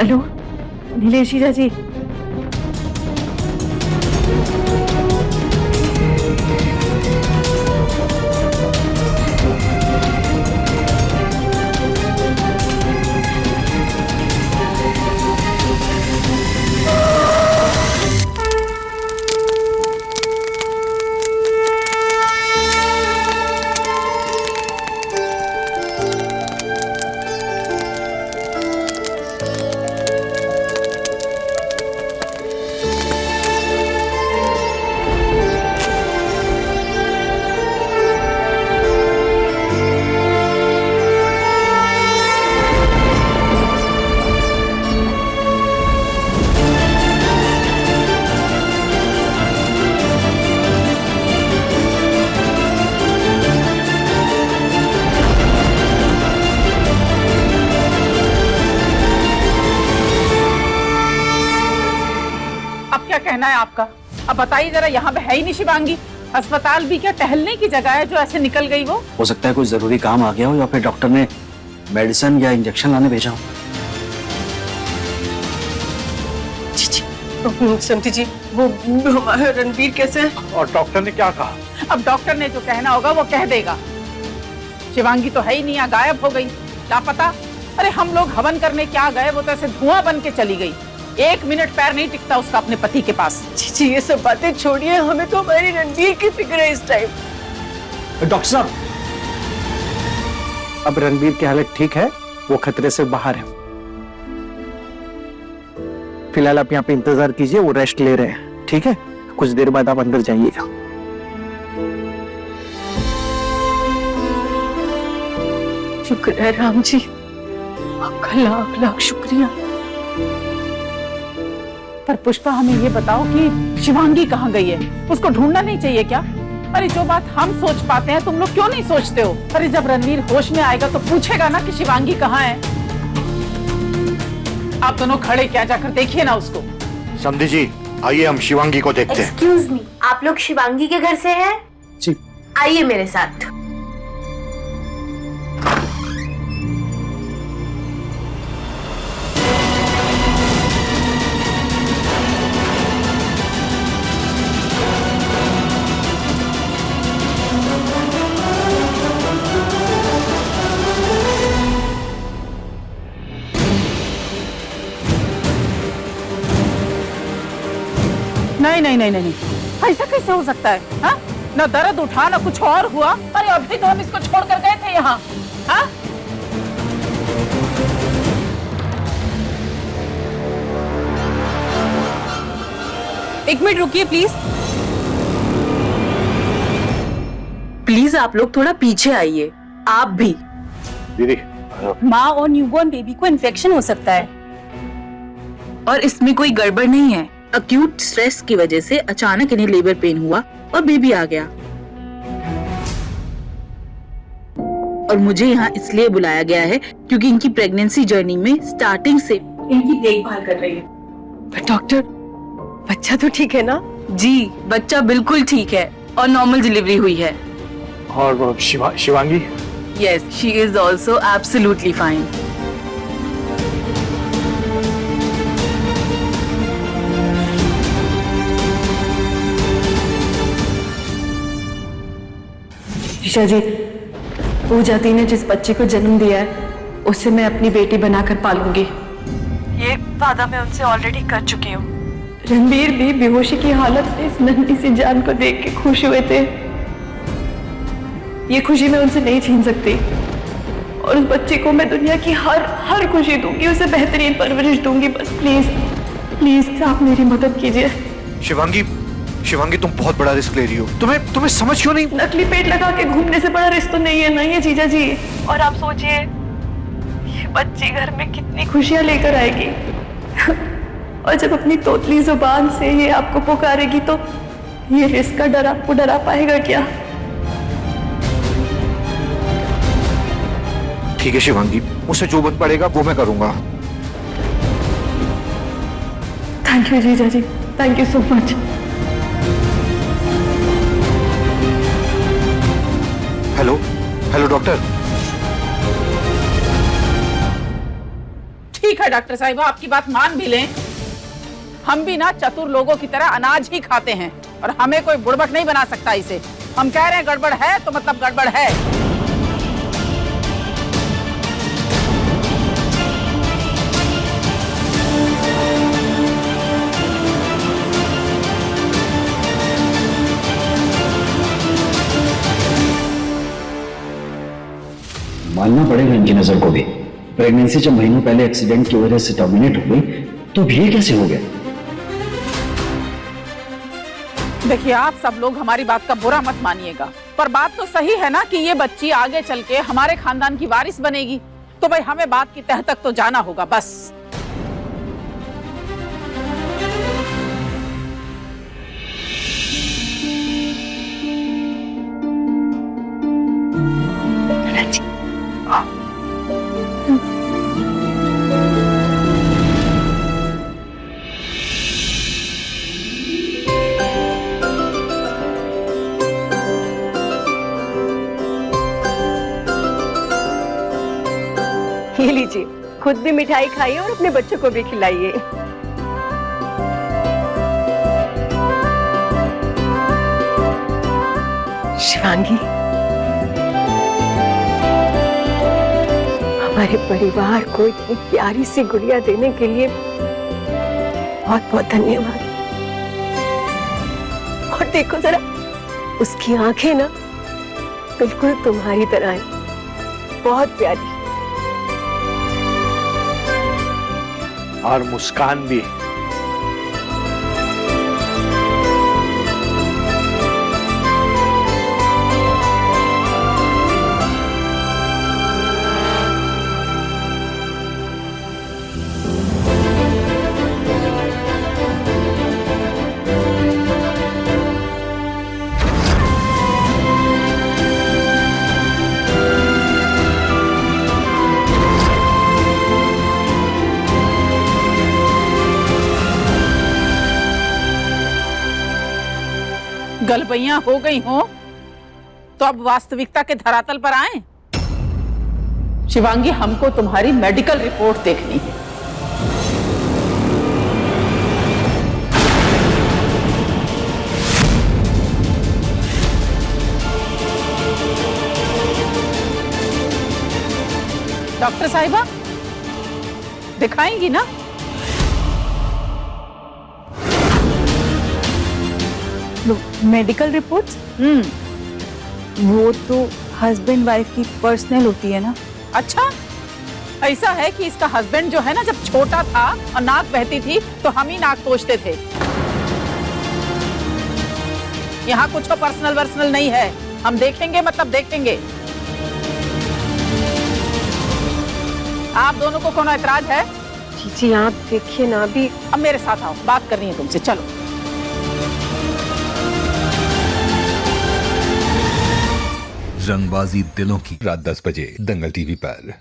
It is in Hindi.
हेलो नीलेश जीजा जी। क्या कहना है आपका? अब बताइए जरा, यहाँ पे है ही नहीं शिवांगी। अस्पताल भी क्या टहलने की जगह है जो ऐसे निकल गई वो? हो सकता है कोई जरूरी काम आ गया हो या फिर डॉक्टर ने मेडिसिन या इंजेक्शन लाने भेजा हो। समझी जी, वो हमारा रणबीर कैसे है? और डॉक्टर ने क्या कहा? अब डॉक्टर ने जो कहना होगा वो कह देगा। शिवांगी तो है ही नहीं, यहाँ गायब हो गई, क्या पता। अरे हम लोग हवन करने क्या गए, वो तो ऐसे धुआं बन के चली गई। 1 मिनट पैर नहीं टिकता उसका अपने पति के पास। जी ये सब बातें छोड़िए, हमें तो हमारी रणबीर की फिक्र है इस टाइम। डॉक्टर साहब, अब रणबीर की हालत ठीक है, वो खतरे से बाहर है। फिलहाल आप यहाँ पे इंतजार कीजिए, वो रेस्ट ले रहे हैं, ठीक है? कुछ देर बाद आप अंदर जाइएगा। शुक्र है राम जी, आपका लाख लाख शुक्रिया। पर पुष्पा हमें ये बताओ कि शिवांगी कहाँ गई है? उसको ढूंढना नहीं चाहिए क्या? अरे जो बात हम सोच पाते हैं तुम लोग क्यों नहीं सोचते हो? अरे जब रणवीर होश में आएगा तो पूछेगा ना कि शिवांगी कहाँ है। आप दोनों खड़े क्या, जाकर देखिए ना उसको। समधी जी, आइए हम शिवांगी को देखते हैं। एक्सक्यूज मी, आप लोग शिवांगी के घर से हैं? जी। आइए मेरे साथ। नहीं नहीं नहीं नहीं, ऐसा कैसे हो सकता है? हाँ? ना दर्द उठा ना कुछ और हुआ। अरे अभी तो हम इसको छोड़कर गए थे यहाँ। हाँ? एक मिनट रुकिए प्लीज। प्लीज आप लोग थोड़ा पीछे आइए, आप भी। दीदी, माँ और न्यूबॉर्न बेबी को इन्फेक्शन हो सकता है और इसमें कोई गड़बड़ नहीं है। अक्यूट स्ट्रेस की वजह से अचानक इन्हें लेबर पेन हुआ और बेबी आ गया। और मुझे यहाँ इसलिए बुलाया गया है क्योंकि इनकी प्रेगनेंसी जर्नी में स्टार्टिंग से इनकी देखभाल कर रही है। डॉक्टर, बच्चा तो ठीक है ना? जी, बच्चा बिल्कुल ठीक है और नॉर्मल डिलीवरी हुई है। और वो Shivangi? Yes, she is also absolutely fine. Isha जी, पूजा दी ने जिस बच्चे को जन्म दिया है उसे मैं अपनी बेटी बनाकर पालूंगी। ये वादा मैं उनसे ऑलरेडी कर चुकी हूँ। रणबीर भी बेहोशी की हालत में इस नन्ही सी जान को देख के खुश हुए थे। ये खुशी मैं उनसे नहीं छीन सकती और उस बच्चे को मैं दुनिया की हर खुशी दूंगी, उसे बेहतरीन परवरिश दूंगी। बस प्लीज प्लीज आप मेरी मदद कीजिए। शिवांगी तुम बहुत बड़ा रिस्क ले रही हो। तुम्हें समझ क्यों नहीं? नकली पेट लगा के घूमने से बड़ा रिस्क तो नहीं है ना ये जीजा जी। और आप सोचिए ये बच्ची घर में कितनी खुशियां लेकर आएगी और जब अपनी तोतली जुबान से ये आपको पुकारेगी तो ये रिस्क का डर आपको डरा पाएगा क्या? ठीक है शिवांगी, मुझसे जो बन पड़ेगा वो मैं करूंगा। थैंक यू जीजा ji, thank you so much. Hello doctor. ठीक ठीक है डॉक्टर साहिबा, आपकी बात मान भी लें, हम भी ना चतुर लोगों की तरह अनाज ही खाते हैं और हमें कोई बुड़बक नहीं बना सकता इसे। हम कह रहे हैं गड़बड़ है तो मतलब गड़बड़ है। मानना पड़ेगा इनकी नजर को भी, प्रेगनेंसी जब महीनों पहले एक्सीडेंट की वजह से टर्मिनेट हो गई तो अब ये कैसे हो गया? देखिए, आप सब लोग हमारी बात का बुरा मत मानिएगा, पर बात तो सही है ना कि ये बच्ची आगे चल के हमारे खानदान की वारिस बनेगी, तो भाई हमें बात की तह तक तो जाना होगा बस। ये लीजिए, खुद भी मिठाई खाइए और अपने बच्चों को भी खिलाइए। शिवांगी, हमारे परिवार को इतनी प्यारी सी गुड़िया देने के लिए बहुत बहुत धन्यवाद। और देखो जरा, उसकी आंखें ना बिल्कुल तुम्हारी तरह हैं, बहुत प्यारी। और मुस्कान भी। गलबैयां हो गई हो तो अब वास्तविकता के धरातल पर आए। शिवांगी, हमको तुम्हारी मेडिकल रिपोर्ट देखनी है। डॉक्टर साहिबा, दिखाएंगी ना? Medical reports? वो तो हस्बैंड वाइफ की पर्सनल होती है ना। अच्छा, ऐसा है कि इसका हस्बैंड जो है ना, जब छोटा था और नाक बहती थी तो हम ही नाक पोंछते थे। यहाँ कुछ तो पर्सनल वर्सनल नहीं है, हम देखेंगे मतलब देखेंगे। आप दोनों को कौन ऐतराज है? जी आप देखिए ना, अभी अब मेरे साथ आओ, बात करनी है तुमसे, चलो। रंगबाजी दिलों की, रात 10 बजे दंगल टीवी पर।